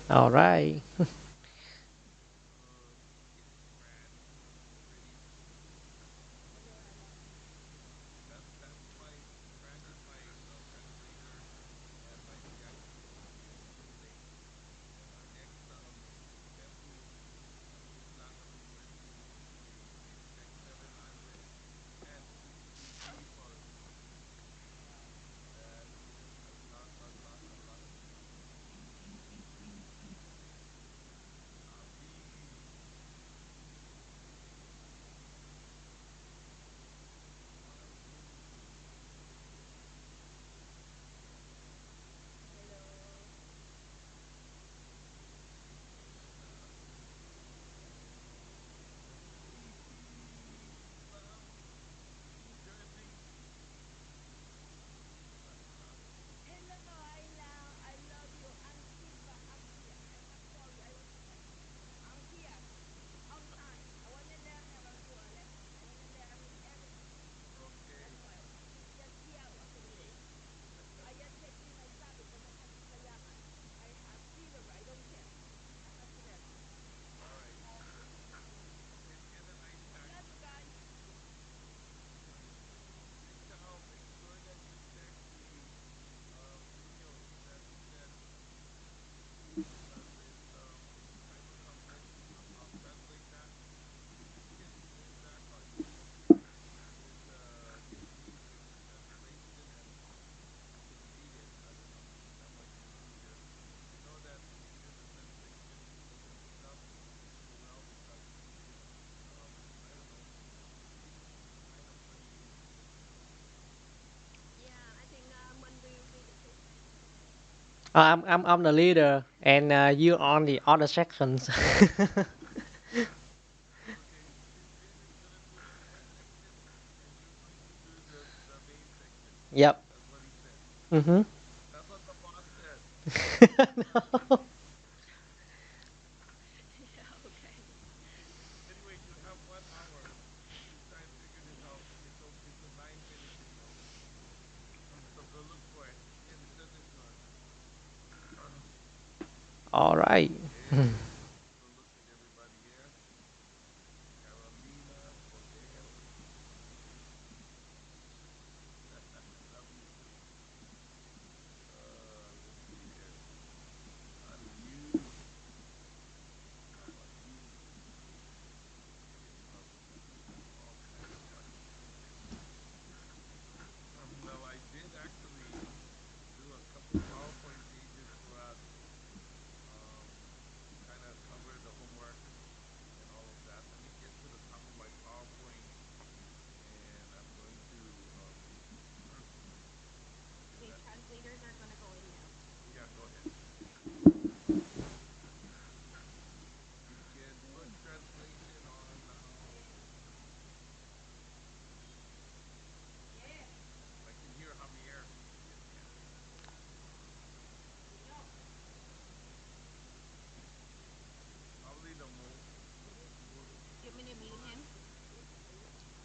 All right. I'm the leader, and you on the other sections. Yep. Mm-hmm. No. All right.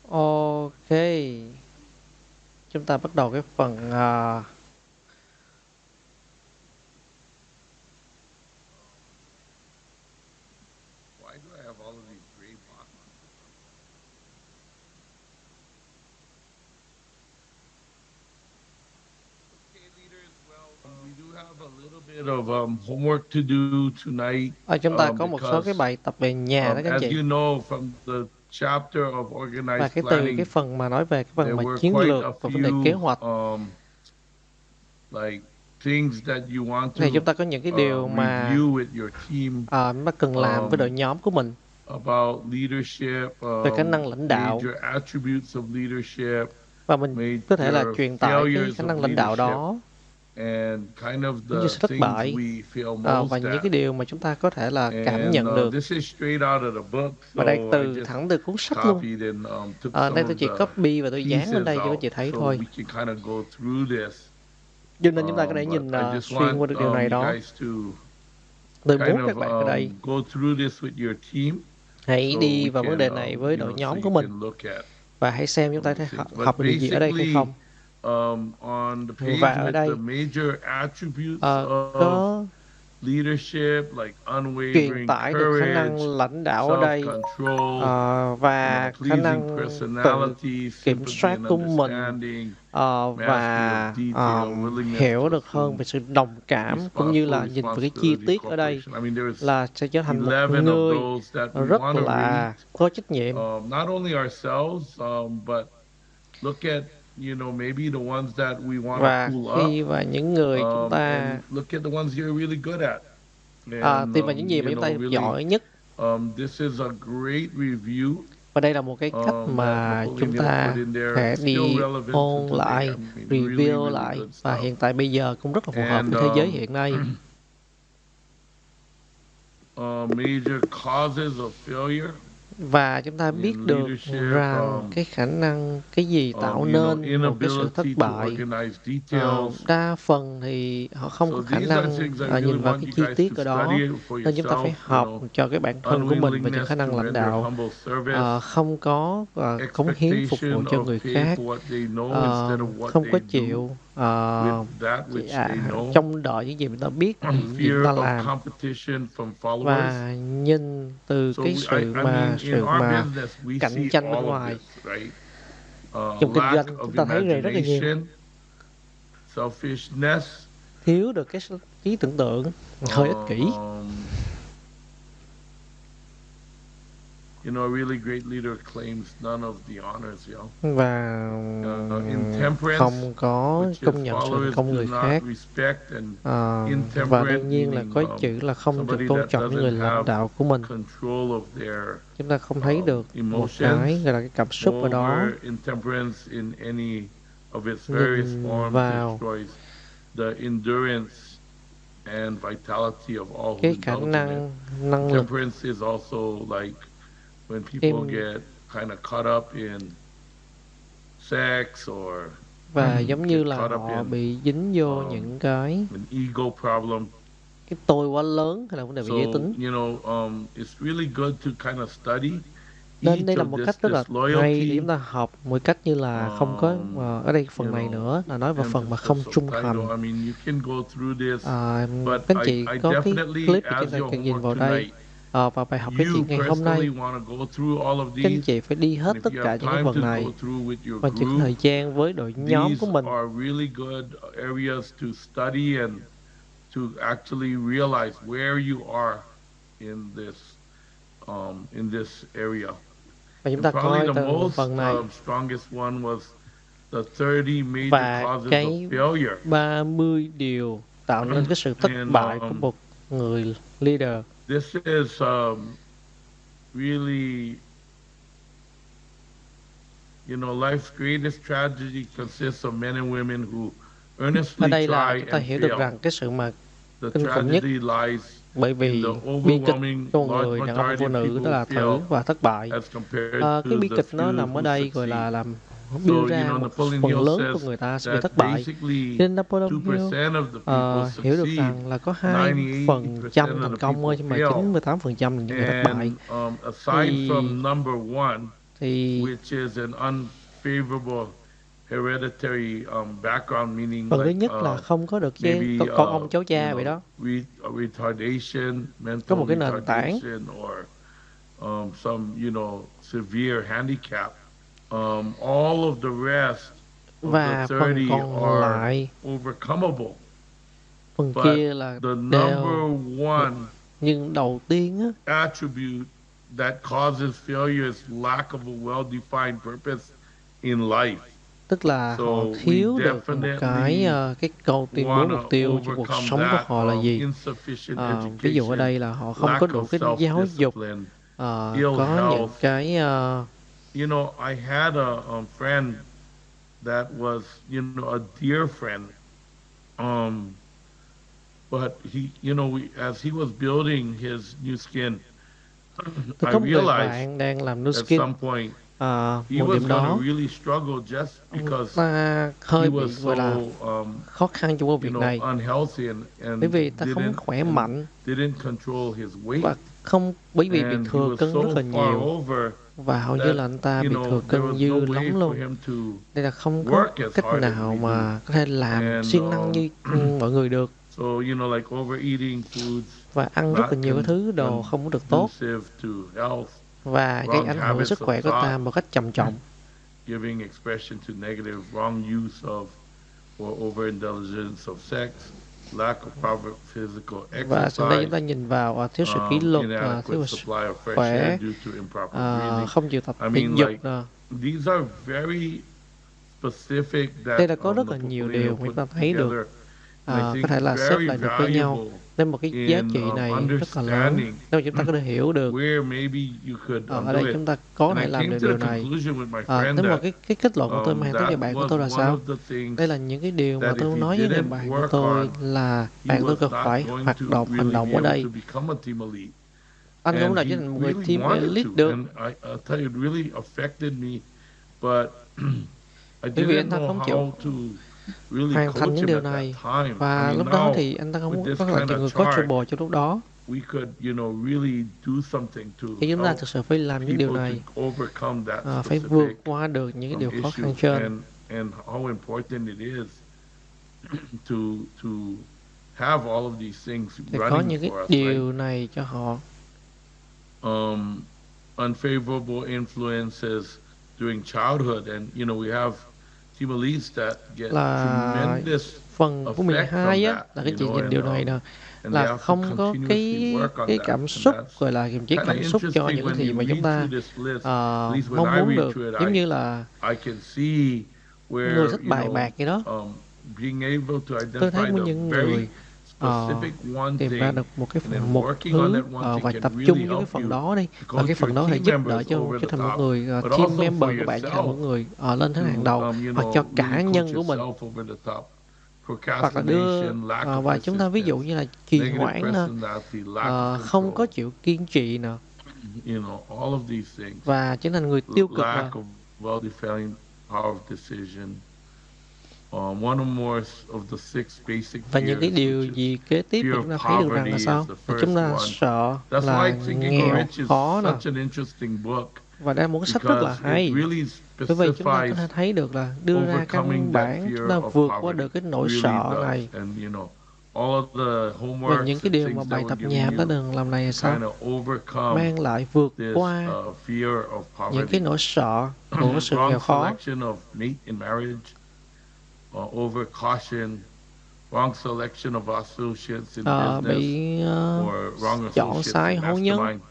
Ok. Chúng ta bắt đầu cái phần Bit of homework to do tonight chúng ta có một số cái because bài tập về nhà đó các anh as chị. you know from the chapter of Và organized cái từ cái planning, phần mà nói về cái phần there mà were chiến quite lược a và vấn đề kế few hoạch, like things that you want thì to chúng ta có những cái điều mà review with your team nó cần làm với đội um, nhóm của mình about leadership, về khả năng lãnh đạo, major attributes of leadership, và mình có thể là major truyền tải cái failures khả of năng lãnh đạo leadership, đó, and kind of những gì the sự thất things bại, we fail và most những at. cái điều mà chúng ta có thể là cảm And nhận được. this is straight out of the book, Và đây so I từ just thẳng từ cuốn sách luôn. copied and took Đây some tôi of chỉ the copy và tôi dán lên pieces đây cho các out chị thấy so thôi. we can kind of go through this. Cho nên chúng ta có thể But nhìn I just xuyên want qua được điều này you đó. guys to Tôi kind muốn of các bạn ở đây go through this with your team hãy so đi we vào vấn can, đề này với đội so nhóm của you mình can look at và hãy xem chúng some ta of có thể these things. But học được gì ở đây hay basically, không. on the Và page ở with the đây major attributes ờ, of có leadership like truyền unwavering tải được khả năng courage, lãnh đạo ở đây, self-control, và khả pleasing năng tự personality, kiểm sympathy soát and của mình, understanding, mastery of và detail, willingness hiểu to được hơn assume về sự đồng cảm, cũng như responsible là nhìn vào cái chi responsibility, tiết ở đây, cooperation. I mean, there's là sẽ trở thành một 11 of người those that we rất want to là rate, có trách nhiệm. not only ourselves, but look at, maybe the ones that we want to Và pull up, khi mà những người chúng ta and look at the ones you're really good at. And, tìm vào những gì mà chúng ta really, giỏi nhất. this is a great review Và đây là một cái cách that mà Napoleon chúng Hill put ta in there. sẽ It's still đi relevant to ôn today. I lại, mean, really, review really lại, good và stuff. hiện tại bây giờ cũng rất là phù hợp And với thế giới hiện nay. major causes of failure Và chúng ta biết in được leadership, rằng cái khả năng, cái gì tạo nên một cái sự thất inability to bại, organize details. đa phần thì họ không So có khả these are năng things I really nhìn vào want cái you chi guys tiết to ở study đó. for Nên chúng ta phải yourself, học cho cái bản thân của mình về những khả unwillingness to năng lãnh render đạo, humble service, không có cống hiến phục vụ expectation cho of người pay khác, for what they know instead of what không có they do chịu with that which they know, trông đợi những gì mình ta biết, những gì chúng ta fear of làm, competition from followers. và nhìn từ So cái I mean, in sự our mà business, we cạnh see tranh bên all of ngoài. this, right? Trong kinh Lack doanh of chúng ta thấy rất là nhiều, imagination, selfishness, thiếu được cái trí tưởng tượng, hơi ích kỷ. A really great leader claims none of the honors, Và intemperance, không có which công is nhận sự followers thành công do người not khác. respect, and Và intemperate đương nhiên là meaning có chữ là không được somebody tôn that trọng những người doesn't lãnh have đạo của mình. control of their Chúng ta không thấy được một emotions, cái gọi là cái cảm xúc ở đó. Moreover, intemperance in any of its various Nhìn forms vào destroys the endurance and vitality of all who cái khả indulge in it. năng lực. Temperance is also like when people get kind of caught up in sex, or và giống như get là caught up họ in bị dính vô những cái an ego problem. tôi quá lớn, hay là vấn đề về giới tính. It's really good to kind of study Nên đây each là of một this cách rất là hay để disloyalty, chúng ta học một cách như là không có ở đây phần này nữa là nói về phần mà không trung thành. I mean, you can go through this, but Các anh chị I có cái definitely, clip để as chúng ta your cần nhìn homework vào đây. tonight, Và bài học các chị you ngày hôm personally nay, want to go through all of các anh these, chị phải đi hết and tất if you cả have những cái time to phần này, go through with your và chỉ có group, thời gian với đội nhóm của these mình. are really good areas to study and to actually realize where you are in this area. Và chúng And ta probably coi the từ most phần này. strongest one was the 30 major Và causes of cái failure. 30 điều tạo nên cái sự thất And, bại của một người leader. This is really, life's greatest tragedy consists of men and women who Ở earnestly đây là try chúng ta and hiểu được fail. rằng cái sự mà The kinh khủng nhất, tragedy lies bởi vì in the bi kịch overwhelming của một large người đàn ông majority phụ of nữ people đó là who thử fail và thất bại. as compared Cái bi to kịch the nó few nằm ở who đây gọi là succeed. làm So, đưa ra một Napoleon phần Hill lớn của says người ta sẽ bị that thất bại. basically Nên Napoleon Hill 2% of the people hiểu được succeed, rằng là có 2% 98% thành of the công thôi, people nhưng mà fail. 98% là những người thất bại. And aside Thì from number one, thì which is an unfavorable hereditary background, meaning phần thứ like nhất là không có được maybe con ông cháu cha vậy đó. retardation, Có mental một cái nền tảng, retardation, or some severe handicap. All of the rest of và the phần 30 còn are lại, overcomable. phần But kia là the đều. number one Nhưng đầu tiên á, attribute that causes failure is lack of a well-defined purpose in life. tức là So họ we thiếu được một cái câu tuyên bố mục tiêu cho cuộc sống của họ là gì. Ví dụ ở đây là họ không có đủ cái giáo dục, có những cái I had a friend that was, a dear friend. But he, as he was building his new skin, tôi I có một người realized bạn đang làm at Nuskin, some point he một was điểm going đó to really struggle just because ta he hơi bị was gọi là so khó khăn trong công việc này, unhealthy and bởi vì ta không khỏe mạnh didn't control his weight. và không, bởi vì bị And he thừa was cân so rất là far nhiều. over và hầu như là anh ta bị thừa there cân was no dư way lắm for luôn. him to Đây là không có work as cách hard as nào we do. mà có thể làm And siêng năng như mọi người được. so, like overeating foods Và ăn rất not là nhiều cái thứ đồ không có được tốt conducive to health, và gây wrong ảnh hưởng sức habits of khỏe của ta thought, một cách trầm trọng. giving expression to negative, wrong use of or overindulgence of sex, lack of proper physical Và sau đây chúng ta exercise, nhìn vào thiếu sự kỷ luật, thiếu inadequate sức supply of fresh khỏe, air due to improper breathing. không chịu tập I thể mean, dục. like, these are very specific Đây that là có rất là nhiều điều Napoleon mà chúng put ta thấy được, together, and I có think thể là xếp very lại được với nhau. valuable Nên một cái giá in trị này rất là lớn understanding nếu chúng ta có thể hiểu được. where maybe you could Ở do đây it. chúng ta có And thể I làm came được to điều the này. conclusion with my friend Đến một that cái kết luận của tôi mang tới that cho bạn của was tôi là one sao? of the things Đây là những cái điều mà that tôi if he nói với người didn't bạn của work tôi on, là he bạn tôi was cần not phải going hoạt to động, hành really động be ở able đây. to become a team elite. Anh không And là he trở thành một người really team wanted elite to, được. and I'll tell you, it really affected me, but I Bởi vì didn't anh ta know không chịu how to really hoàn coach thành những him điều at that này. time. I Và mean, lúc đó now thì anh ta with không this rất là kind những of người chart, coachable cho lúc đó. we could, really do something to Thì chúng ta help thực sự phải làm những điều people này, to overcome that phải vượt specific qua được những cái điều khó khăn issue, trên. and how important it is to to have all of these things Thì có running những cái for us, điều này cho họ. Unfavorable influences during childhood, and we have team elites that get Là tremendous phần của effect from 12 á, that, là cái chị nhìn điều này nè, and they là have to không có continuously work on cái that, cảm and xúc, that's gọi là kiềm chế kind of cảm xúc cho interesting những cái when gì you mà chúng read ta through this list. At least when mong I muốn read được. through it, Giống như là I can see người where, thích bài bạc vậy đó. being able to Tôi thấy identify có the những very người specific one tìm ra thing, được một cái and then phần, một working on thứ that one thing và can tập really trung cho cái help phần you đó đi. to Và cái coach phần your đó sẽ team giúp members đỡ cho over trở the thành một top, người but team also member for của bạn, trở thành một yourself người lên đến hàng đầu, to, hoặc cho cả really nhân coach của mình. yourself over the top. Hoặc là đưa Procrastination, lack of và chúng ta ví dụ persistence, như là trì negative hoãn nè, personality, lack of không có control, chịu kiên trì nè, all of these things, và trở thành người tiêu cực nè. lack of well-defined power of decision. One or more of the 6 basic Và những cái fears, điều which is gì kế tiếp mà fear chúng of ta thấy được rằng là poverty sao? is the Là chúng first ta one. sợ That's why là Thinking nghèo, Rich is khó nè. such an interesting book, Và đây là một cái sách rất là because hay. it really Bởi vì chúng ta có specifies thể thấy được là đưa ra overcoming căn that bản chúng fear ta of vượt qua poverty. được cái nỗi Really sợ does. này. And all of the Và homeworks những cái and điều mà things that bài we're tập giving nhà ta you đừng làm này là sao? kind of overcome Mang lại vượt this qua fear of những cái poverty. nỗi sợ của sự Wrong nghèo khó. selection of mate in marriage, over caution, wrong selection of associates in business, Bị or wrong chọn associates sai in hôn nhân. mastermind.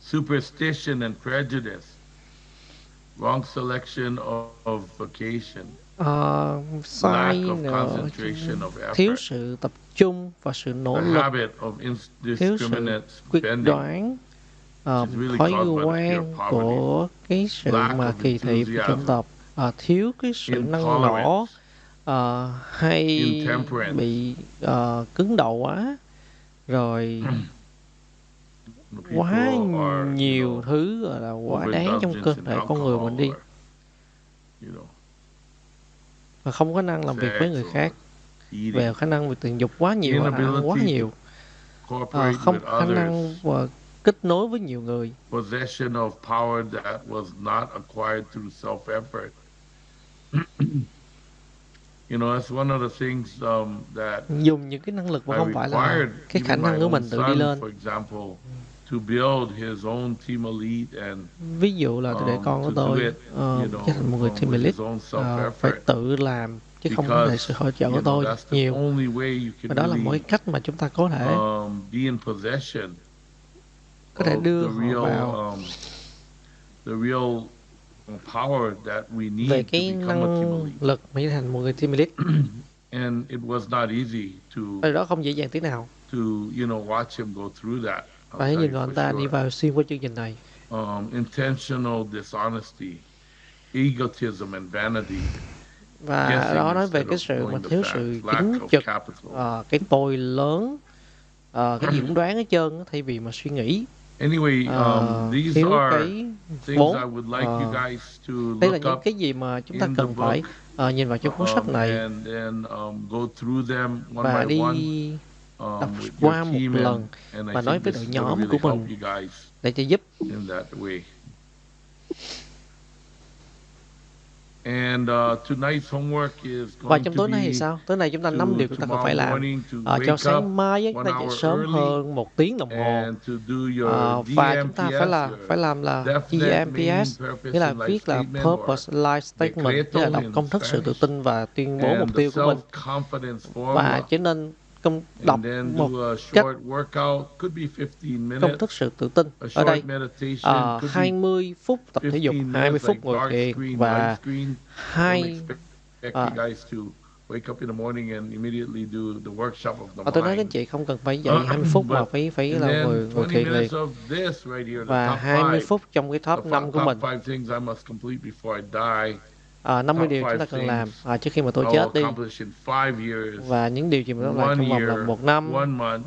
Superstition and prejudice, wrong selection of vocation, sai lack of nữa, concentration of thiếu effort, sự tập trung và sự nỗ the lực, habit of thiếu sự indiscriminate quyết spending, đoán, really thói caused by the fear quen of poverty, của cái sự lack mà of kỳ thị của dân enthusiasm, tộc, thiếu cái sự năng nổ, intolerance, hay intemperance, bị cứng đầu quá, rồi quá nhiều thứ gọi là quá đáng trong cơ thể con người mình đi, và không có năng làm việc với người khác, về khả năng về tình dục quá nhiều, ăn quá nhiều, không khả năng và kết nối với nhiều người, possession of power that was not acquired through self-effort. That's one of the things that dùng những cái năng lực mà I không phải là required cái khả even năng my của own mình tự đi son, lên. for example, to build his own team elite, and Ví dụ là để con của tôi trở thành một người team elite, phải tự làm chứ không có thể sự hỗ trợ của tôi nhiều. Và đó là một cái cách mà chúng ta có thể đưa họ vào về cái năng lực để thành một người team elite. And it was not easy Và đó không dễ dàng tí nào. to watch him go through that. Và hãy nhìn vào anh ta đi vào xuyên qua chương trình này. Intentional dishonesty, egotism and vanity. Và đó nói về cái sự mà thiếu sự chính trực, cái tôi lớn, cái gì cũng đoán hết trơn thay vì mà suy nghĩ. Anyway, these thiếu are cái things vốn. I would like you guys to Đây là look những up cái gì mà chúng ta in cần the phải book, nhìn vào trong cuốn sách này and go through them và one by đi one, đọc with qua your một team, lần and I và nói think với this đội is gonna nhóm really của help mình. you guys để cho giúp. in that way. And tonight's homework is Và going trong to tối nay thì be sao? Tối nay chúng ta 5 điều chúng ta cần tomorrow phải làm. morning to Cho wake up sáng mai á, chúng 1 ta dậy hour sớm early hơn 1 tiếng đồng hồ. and to do your Và chúng ta DMPS, phải your làm là definite main GMPS, nghĩa purpose là in life viết là statement, or Purpose Life Statement, nghĩa là decreto đọc in công thức sự tự Spanish, tin và tuyên bố mục and the tiêu của mình. self-confidence Và formula. trở nên đọc And then một do a cách short workout, could be 15 công minutes. thức sự tự tin. A Ở đây short meditation could be 20 phút tập thể dục, 15 20 minutes, phút like ngồi dark thiền screen, và light screen. Don't hai expect à, you guys to wake up in the morning and immediately do the workshop of the tôi nói các anh mind. chị không cần phải dậy 20 phút mà phải And là then ngồi 20 thiền liền. minutes of this right here, the Và top 20 5. phút trong cái top 5 của Top mình. 5 things I must complete before I die. 50 Top điều 5 chúng ta cần làm things trước khi mà tôi I will chết đi. accomplish in 5 years, Và những điều gì mà nó làm 1 trong vòng là year, 1 năm, 1 month,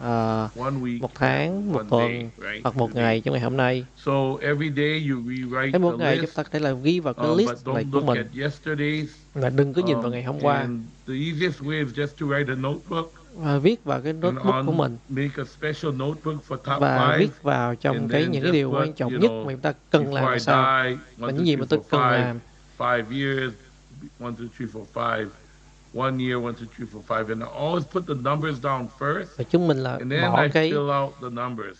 1 week, 1 tháng, 1 1 tuần, day, right? hoặc 1 ngày trong ngày hôm nay. So every day you rewrite Mỗi the ngày chúng list, ta có thể là ghi vào cái list but này don't của look mình. at yesterday's. Và đừng cứ nhìn vào ngày hôm qua. And the easiest way is just to write a notebook. Và viết vào cái notebook của mình. Make a special notebook for top Và 5. viết vào trong những cái điều quan trọng nhất mà chúng ta cần làm là sao. Và những gì mà tôi cần làm. 5 years, 1, 2, 3, 4, 5. 1 year, 1, 2, 3, 4, 5. And I always put the numbers down first. Và chúng mình là And then bỏ I cái fill out the numbers.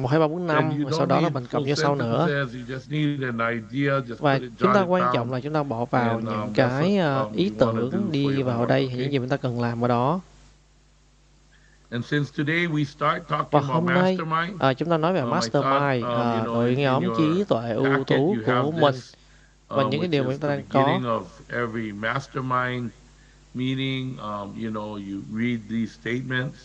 1, 2, 3, 4, 5 và sau đó là mình cộng vô sau nữa. Và chúng ta quan trọng là chúng ta bỏ vào những cái ý tưởng đi vào đây, những gì chúng ta cần làm ở đó. Và hôm nay chúng ta nói về Mastermind, đội nhóm trí tuệ ưu tú của mình. Và những cái điều mà chúng ta đang có. Meaning, you read these statements,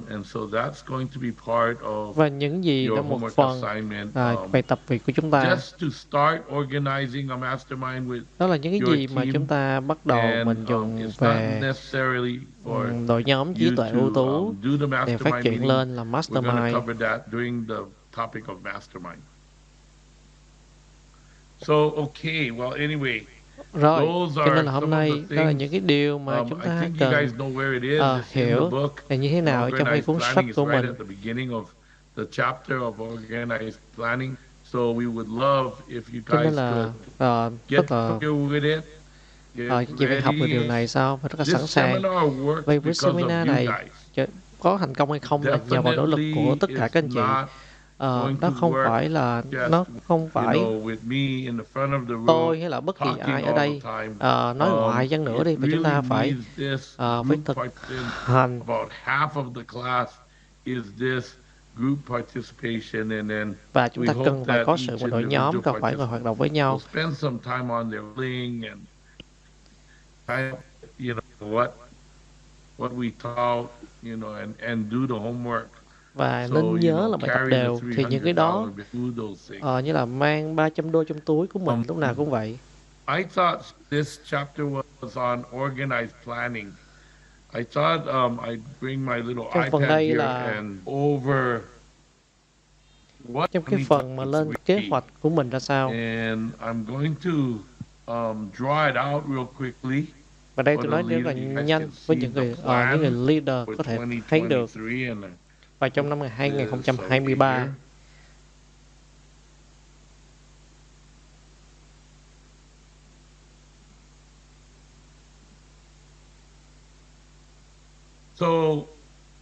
and so that's going to be part of và những gì your là một homework phần assignment. bài tập việc của chúng ta. Just to start organizing a mastermind with Đó là những cái gì mà chúng ta bắt đầu mình dùng về đội nhóm trí tuệ ưu tú để phát triển lên là Mastermind. We're going to cover that during the topic of Mastermind. So, okay, well, anyway. Rồi, cho nên là hôm nay đó là những cái điều mà chúng ta cần hiểu là như thế nào trong cái cuốn sách của mình. Cho nên là rất là các chị phải học được điều này sao và rất là sẵn sàng. Vì với seminar này có thành công hay không là nhờ vào nỗ lực của tất cả các anh chị. Nó không phải tôi hay là bất kỳ ai ở đây nói ngoại chăng nữa đi, và chúng ta phải thực hành. Và chúng ta cần phải có sự đội nhóm, cần phải ngồi hoạt động với nhau. Và nên nhớ là bài tập đều, thì những cái đó như là mang $300 trong túi của mình lúc nào cũng vậy. I thought this chapter was on organized planning. I thought I'd bring my little iPad here and over what trong cái phần mà lên kế hoạch của mình ra sao. And I'm going to draw it out real quickly. Và đây tôi nói rất là nhanh với những người leader có thể thấy được. Và trong năm 2023, so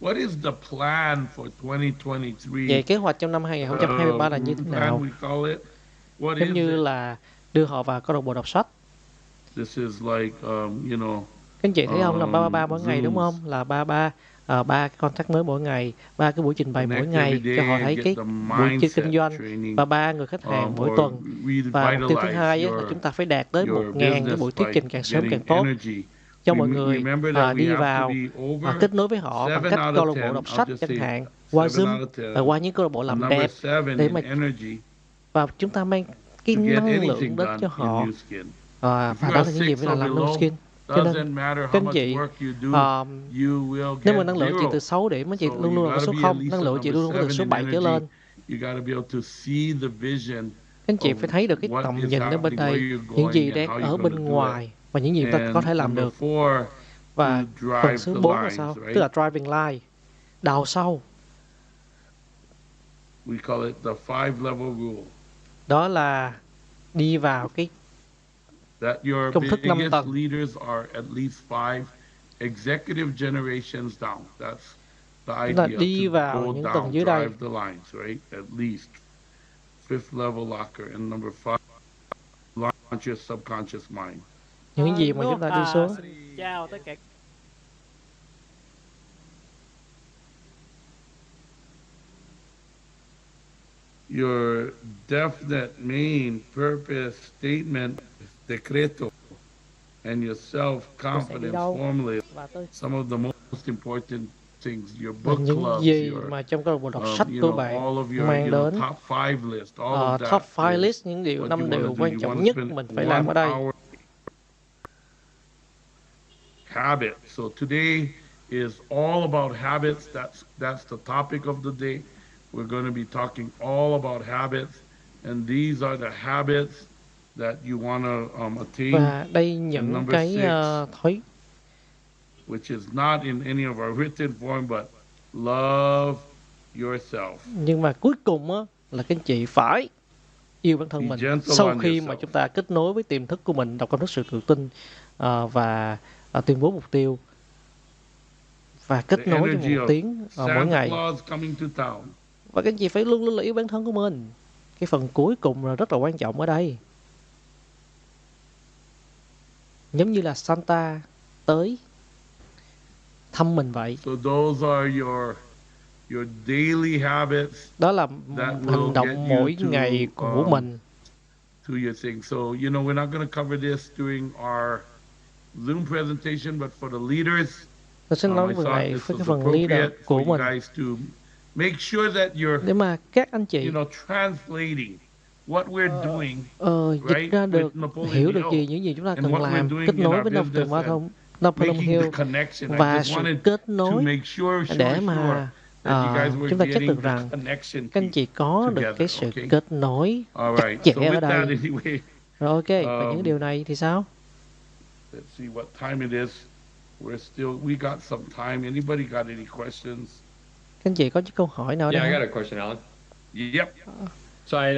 what is the plan for 2023? Vậy kế hoạch trong năm 2023 là như thế nào? Giống như là đưa họ vào câu lạc bộ đọc sách. This is like, các anh chị thấy không, là 333 mỗi ngày đúng không? Là 3 cái contact mới mỗi ngày, 3 cái buổi trình bày mỗi ngày cho họ thấy cái buổi kinh doanh, và 3 người khách hàng mỗi tuần. Và mục tiêu thứ hai là chúng ta phải đạt tới 1.000 cái buổi thuyết trình càng sớm càng tốt, cho mọi người đi vào kết nối với họ bằng cách câu lạc bộ đọc sách chẳng hạn, qua Zoom, qua những câu lạc bộ làm đẹp, để mà và chúng ta mang cái năng lượng đến cho họ. Và đó là những gì phải làm no skin. Cho nên các anh chị, nếu mà năng lượng chị từ 6 điểm, chị luôn luôn là có số 0, năng lượng chị luôn luôn có từ số 7 trở lên. Các anh chị phải thấy được cái tầm nhìn ở bên đây, những gì đang ở bên ngoài và những gì ta có thể làm được. Và phần số 4 là sao? Tức là driving line, đào sâu. We call it the 5-level rule. Đó là đi vào cái That your công thức 5 biggest tầng. leaders are at least 5 executive generations down. That's the Chúng ta idea, đi to vào go những tầng down, dưới đây. drive the lines, right? At least 5th level locker. And number 5, launch your subconscious mind. Những gì mà chúng ta đi xuống. Xin chào tất cả. Your definite main purpose statement, decreto, and your self-confidence formula, some of the most important things, your book những clubs, gì your, mà trong câu lạc bộ đọc sách you của know, bạn all of your, mang đến top 5 list, all of that top 5 is list, những điều what 5 you điều wanna do. quan You trọng wanna nhất spend mình phải làm ở 1 đây. hour habit. So today is all about habits. That's the topic of the day. We're going to be talking all about habits, and these are the habits that you want to attain. Và đây And những number cái 6, thói which is not in any of our written form, but love yourself. nhưng mà cuối cùng á là các anh chị phải yêu bản thân Be mình gentle sau on khi mà yourself. chúng ta kết nối với tiềm thức của mình, đọc công thức sự tự tin và tuyên bố mục tiêu và kết The nối cho energy một of tiếng mỗi Santa ngày. Claus coming to town. Và các anh chị phải luôn luôn là yêu bản thân của mình. Cái phần cuối cùng là rất là quan trọng ở đây. Giống như là Santa tới thăm mình vậy. So those are your daily habits Đó là that hành will get động you mỗi to, ngày của mình. to your thing. So, you know, we're not going to cover this during our Zoom presentation, but for the leaders, Tôi sẽ nói I phần thought này this với cái was phần leader appropriate của for you mình. guys to make sure that you're, Để mà các anh chị translating what we're doing, dịch ra được, hiểu được Hill, những gì chúng ta and cần what we're làm, doing kết in nối our với business Napoleon making Hill the connection. I và just sự wanted kết to nối make sure để mà that you guys were chúng ta chắc getting được the rằng connection các anh chị có được cái together, sự okay? kết nối All chặt right. chẽ So ở with that, đây. anyway, Rồi ok, và những điều này thì sao? let's see what time it is. We got some time. Anybody got any questions? Các anh chị có những câu hỏi nào Yeah, đây I không? got a question, Alan. Yep. So I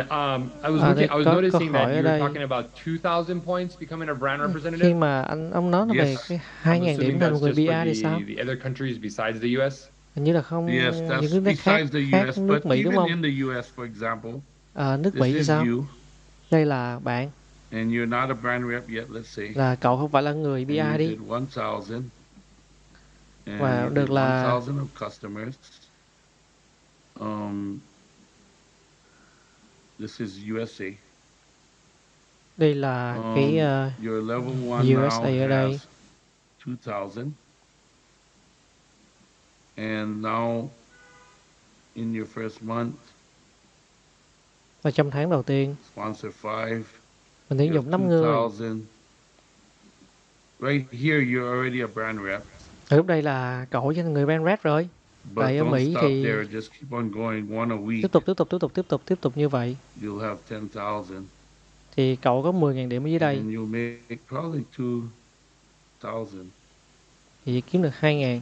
was noticing that ở you're đây. talking about 2,000 points becoming a brand Khi representative. mà ông nói về Yes. cái I'm 2.000 điểm assuming thành that's người just PR for thì sao? the other countries besides the US. Hình như là không, Yes, những that's nước khác besides the khác US. nước But Mỹ đúng even không? in the US, for example, Nước Mỹ this thì is sao? you, Đây là bạn, and you're not a brand rep yet, let's say. là cậu không phải là người And PR you đi. did 1,000. And Và you được did là 1,000 of customers. This is USA. đây là cái Your level 1 now USA ở đây. has 2,000. And now, in your first month, Và trong tháng đầu tiên, sponsor 5, mình tuyển you dụng have 5 người. 2,000. Right here, you're already a brand rep. Ở lúc đây là cậu cho người brand rep rồi. But Tại ở don't Mỹ stop thì there. Just keep on going one a week. tiếp tục như vậy. You'll have 10,000. Thì cậu có 10.000 điểm ở dưới đây. And you'll make probably 2,000. Thì kiếm được 2.000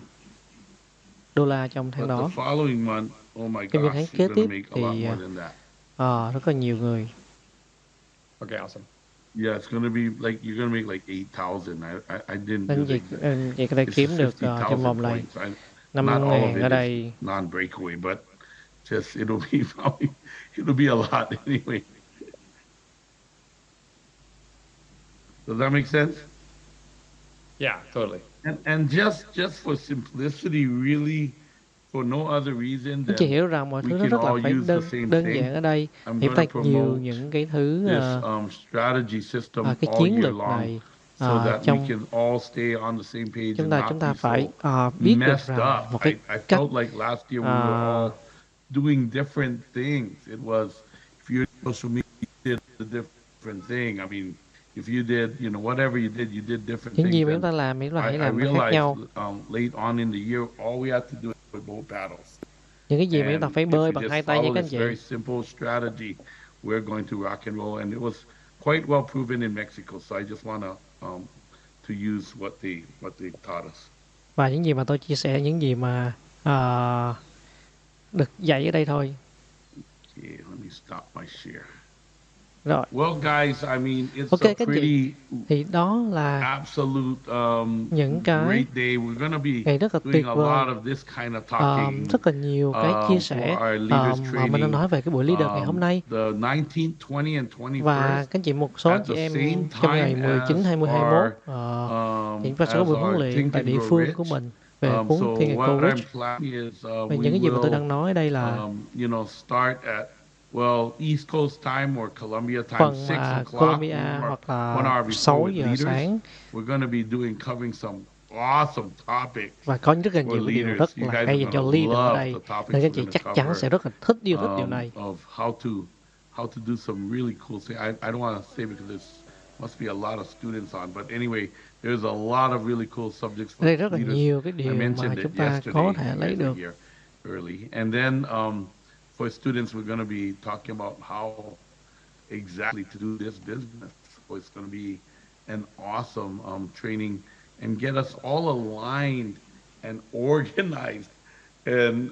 đô la trong tháng But đó. the following month, oh my Trong những gosh, tháng you're kế going tiếp to make a lot thì more than that. rất là nhiều người. Okay, awesome. Yeah, it's going to be like, you're going to make like 8,000. I didn't do Nên the vậy có thể It's kiếm được 50,000 trong vòng này points. Not 5.000 all of ở it đây. is non-breakaway, but just it'll be probably, it'll be a lot anyway. Does that make sense? Yeah, totally. And just for simplicity, really, for no other reason Anh chị than hiểu rằng mọi we thứ nó can rất là all phải use the same đơn thing. giản ở đây. I'm Thì going ta to nhiều promote những cái thứ this strategy system cái all chiến year lược long, này so that we trong can all stay on the same page chúng and ta not be phải so biết được messed rằng up. một cái I cách felt like last year we were all doing different things. It was, if you're social media, you did a different thing. I mean, if you did, whatever you did different những gì things. mà chúng ta làm thì chúng ta hãy I làm khác realized nhau. late on in the year, all we had to do was both paddles. Những cái gì mà chúng ta phải bơi bằng hai tay như các anh chị. Very simple strategy. We're going to rock and roll, and it was quite well proven in Mexico. So I just want to use what they taught us. Và những gì mà tôi chia sẻ, những gì mà được dạy ở đây thôi. Okay, let me stop my share. Rồi. Well, guys, I mean, it's Ok a các chị, pretty thì đó là absolute những cái great day. We're going to be ngày rất là doing tuyệt a vời. lot of this kind of talking Rất là nhiều cái chia for sẻ our leaders mà mình đang training. nói về cái buổi leader ngày hôm nay. The 19th, 20 and 21st Và các chị, một số at chị the em same trong ngày time 19, as 20, our 21 thì chúng ta sẽ có as buổi huấn our luyện Think tại and địa Grow phương của Rich. mình về So cuốn Think and Grow what I'm Rich. planning is Và we những cái gì mà tôi đang will nói đây là start at East Coast time or Columbia time, phần 6 mà o'clock, Columbia hoặc one là hour before 6 with giờ leaders. sáng. We're going to be covering some awesome topics Và có rất là for nhiều cái điều leaders. rất You là guys hay are dành cho going to leader ở love đây. the topics Nên các we're chị going chắc to chắn cover sẽ rất là yêu thích điều này. of how to do some really cool things. I don't want to say because there's must be a lot of students on, but anyway, there's a lot of really cool subjects for Đây rất là leaders. nhiều cái I điều mà mentioned chúng it ta yesterday. có thể You lấy guys are được. here early, and then for students, we're going to be talking about how exactly to do this business. So it's going to be an awesome training and get us all aligned and organized and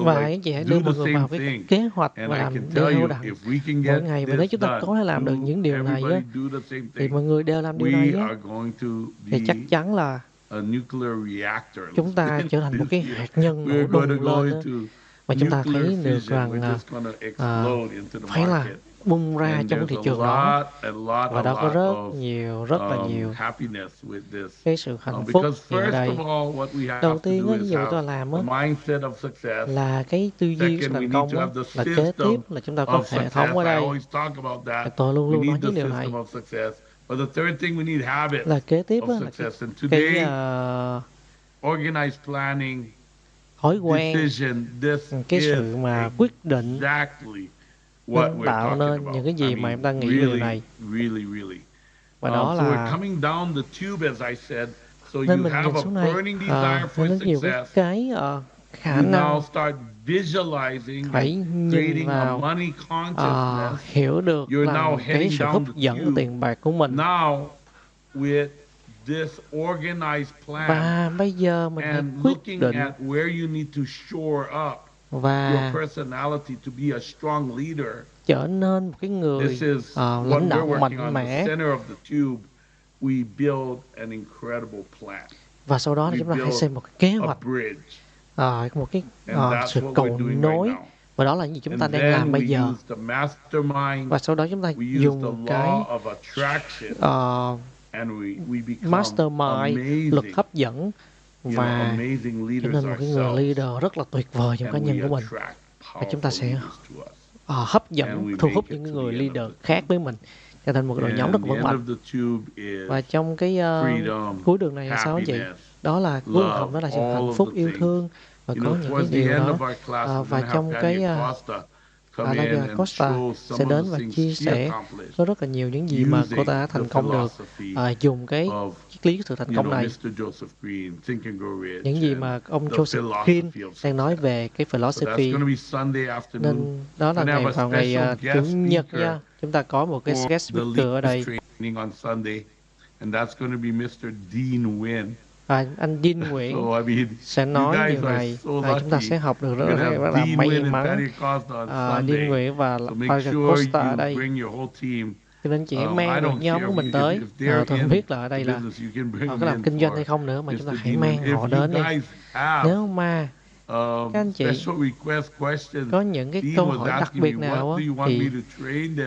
Và like các chị hãy do đưa the mọi người same vào cái thing. kế hoạch And và I làm can tell đều you, đặn if we can mỗi get ngày. Và nếu this chúng ta done, có thể làm được những điều này everybody do the same thì thing, mọi người đều làm điều này we are going to thì chắc be chắn là a nuclear reactor. chúng ta trở thành một cái hạt nhân nổ We're going to đùng go lên into và chúng ta nuclear thấy được fission. rằng We're just going to explode into the phải là market. bung ra And trong there's thị a trường đó. lot Và đó có rất là nhiều happiness with this. cái sự hạnh phúc Because ở first đây. of all, what we have Đầu to tiên do những is gì mà chúng ta have làm the mindset of success. là cái tư duy của sự Second, we thành need công to have the là kế system tiếp là chúng ta có of hệ success. thống ở I đây. always talk about that. Tôi luôn We luôn nói need the những điều này. system of success. But the third thing, we need habits Là kế tiếp of là success. And cái today, organized planning, thói quen, decision, this cái is sự mà quyết định exactly what nên we're tạo talking nên about. những cái gì mà em đang nghĩ về điều này. Really. Và đó So we're là coming down the tube, as I said. So nên you mình have nhìn a xuống này burning desire for nên nhiều success. cái khả You now năng start visualizing phải and nhìn creating a vào money consciousness. hiểu được You're là now cái heading sự down hấp the dẫn của tube. tiền bạc của mình. Now with this organized plan Và bây giờ mình hãy and quyết looking định at where you need to shore up và your personality to be a strong leader. trở nên một cái người This is lãnh what we're đạo working mạnh on. mẽ. The center of the tube, we build an incredible plan. Và sau đó thì chúng ta hãy xem một cái kế hoạch, một cái sự cầu nối. Và đó là những gì chúng ta đang làm bây giờ. Và sau đó chúng ta dùng cái mastermind, lực hấp dẫn và trở nên một cái người leader rất là tuyệt vời trong cá nhân của mình. Và chúng ta sẽ hấp dẫn, thu hút những người leader khác với mình, trở thành một đội nhóm rất vững mạnh. Và trong cái cuối đường này là sao anh chị? Đó là cuối cùng đó là sự hạnh phúc, yêu thương và có những cái điều đó. Và trong cái Nagao Costa sẽ đến và chia sẻ có rất là nhiều những gì mà cô ta đã thành công được dùng cái triết lý sự thành công này. Những gì mà ông Joseph Green đang nói về cái philosophy. Nên đó là vào ngày Chủ nhật nha. Chúng ta có một cái guest speaker ở đây. Anh Dean Nguyễn sẽ nói điều này. Chúng ta sẽ học được rất là may mắn. Dean Nguyễn và Costa ở đây. Cho nên chị hãy mang được nhóm của mình tới. Tôi không biết là ở đây là họ có làm kinh doanh hay không nữa, mà chúng ta hãy mang họ đến đi. Nếu mà các anh chị có những cái câu hỏi đặc biệt nào á,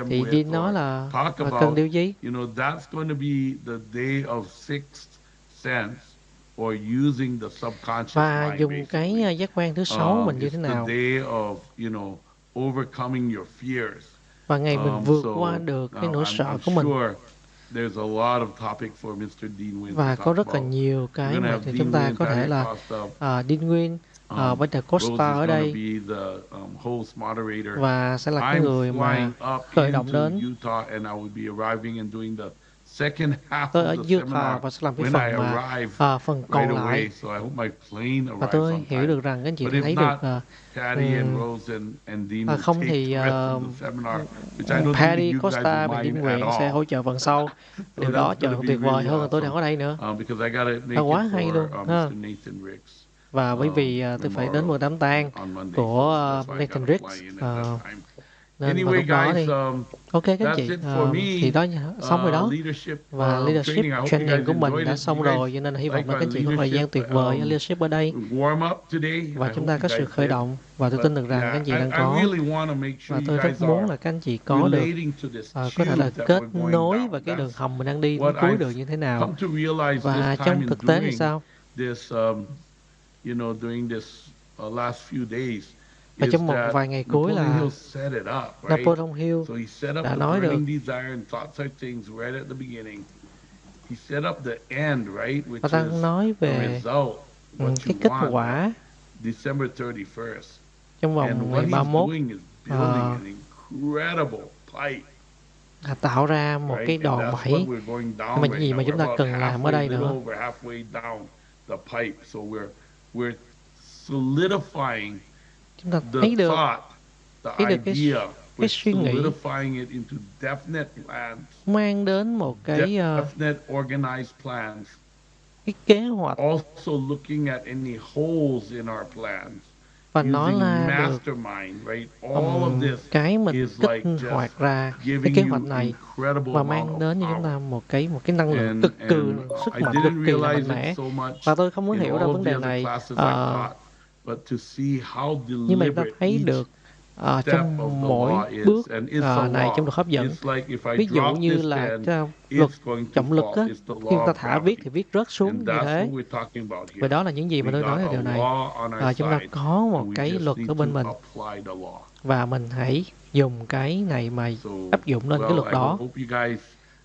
thì Dean nói là cần điều gì? Và dùng cái giác quan thứ 6 mình như thế nào? Và ngày mình vượt qua được cái nỗi sợ của mình. Và có rất là nhiều cái mà chúng ta có thể là Dean Nguyên, Peter Costa ở đây và sẽ là cái người mà khởi động đến. Tôi ở Utah và sẽ làm cái phần mà phần còn lại. Và tôi hiểu được rằng các anh chị thấy được không thì Patty Costa và Dean Nguyễn sẽ hỗ trợ phần sau. Điều đó trời tuyệt vời hơn là tôi đang ở đây nữa. Nó quá hay luôn ha. Và bởi vì tôi phải đến một đám tang của Nathan Riggs Nên vào Anyway, lúc đó guys, thì ok các anh that's chị, it for thì đó me. xong rồi đó. Leadership Và leadership training. I hope you training guys của mình enjoyed đã it. xong You guys rồi, cho nên hy vọng like là các our anh chị có thời gian tuyệt vời ở leadership ở đây. warm up today. Và I chúng hope ta you có sự guys khởi did. động, và tôi But tin được rằng các yeah, anh chị đang I có. really want to make Và sure you tôi rất guys muốn are là các anh chị có được relating to this có thể là tube that kết we're going nối và down. cái đường That's hầm mình đang đi đến what cuối I've đường như thế nào. come to realize Và this trong time in thực tế thì doing sao? this, during this last few days, Và is trong một that vài ngày cuối Napoleon là Hill set it up, right? Napoleon Hill So he set up đã the nói được, burning desire and thoughts are things right at the beginning. He set up the end, right, và which ta is nói the về result, what cái you kết want at quả December 31st. trong And vòng what ngày he's 31 doing is building an incredible pipe, là tạo ra một cái right? And đòn that's what bẩy. we're going Nhưng down mà right những gì now. mà We're chúng ta about cần làm ở halfway, đây little nữa, over halfway down the pipe. So we're solidifying chúng ta the thấy được thought, the cái idea. cái We're suy nghĩ solidifying it into definite plans, mang đến một cái definite organized plans. cái kế hoạch, Also looking at any holes in our plans, và nó using là được mastermind, right? All of this cái mình is kích like just hoạt ra cái giving kế you hoạch này incredible và amount mang of đến cho chúng ta power. một cái năng lượng And cực kỳ, and sức I mạnh cực didn't kỳ là mạnh realize mẽ. it so much Và tôi không có in hiểu ra all vấn of đề the other này, classes I taught, but to see how nhưng mà chúng ta deliberate thấy each được step trong of the mỗi law bước is, and it's a này trong law. luật hấp dẫn. It's like if I Ví dụ drop như this là pen, luật it's going to trọng lực fall. á, It's the khi law chúng ta of thả viết gravity. thì viết rớt And xuống như that's thế. what we're talking about Và here. đó là những gì mà We tôi nói got về a điều này. law on our Chúng ta side, có một and we cái just luật need ở bên to mình, apply the law. và mình hãy dùng cái này mà So, áp dụng lên cái luật I đó. hope you guys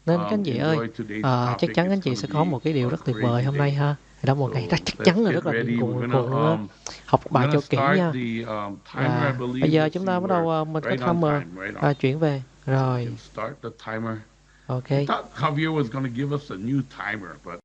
Nên các anh chị ơi, enjoy today's chắc topic. chắn các anh It's chị gonna sẽ có be một cái điều a rất tuyệt vời crazy hôm nay day. ha. Thì đó một ngày So chắc let's chắn là get rất là ready. điên We're cuồng gonna luôn á. Học bài cho kỹ start nha. the timer. I Và believe bây giờ let's chúng see, ta bắt đầu we're mình có right on timer time, right on. chuyển về. We Rồi, can start the timer. ok. I thought Javier was going to give us a new timer, but